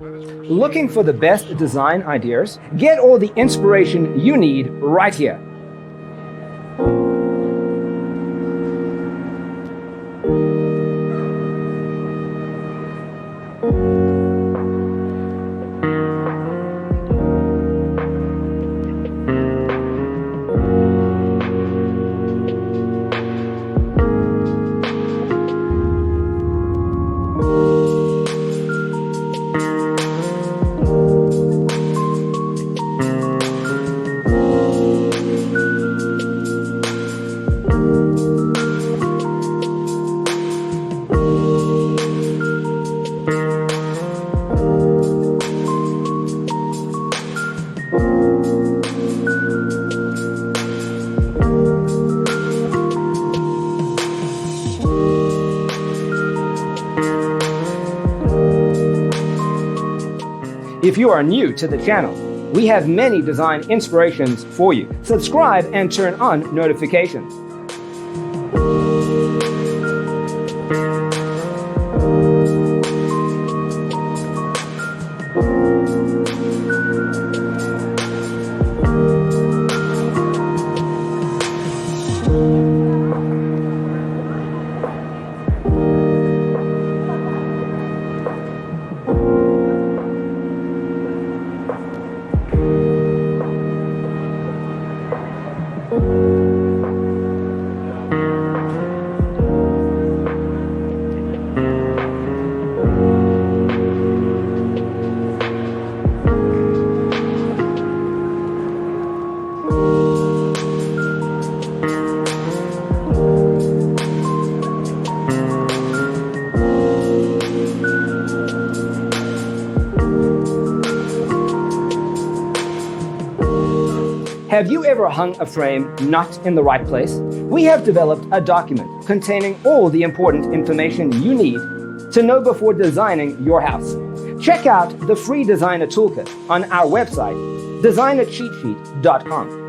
Looking for the best design ideas? Get all the inspiration you need right here. If you are new to the channel, we have many design inspirations for you. Subscribe and turn on notifications. Have you ever hung a frame not in the right place? We have developed a document containing all the important information you need to know before designing your house. Check out the free designer toolkit on our website, designercheatsheet.com.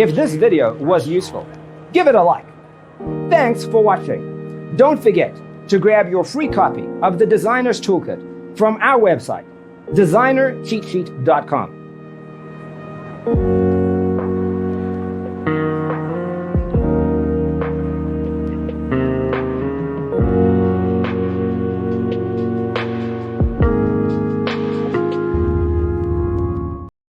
If this video was useful, give it a like. Thanks for watching. Don't forget to grab your free copy of the Designer's Toolkit from our website, designercheatsheet.com.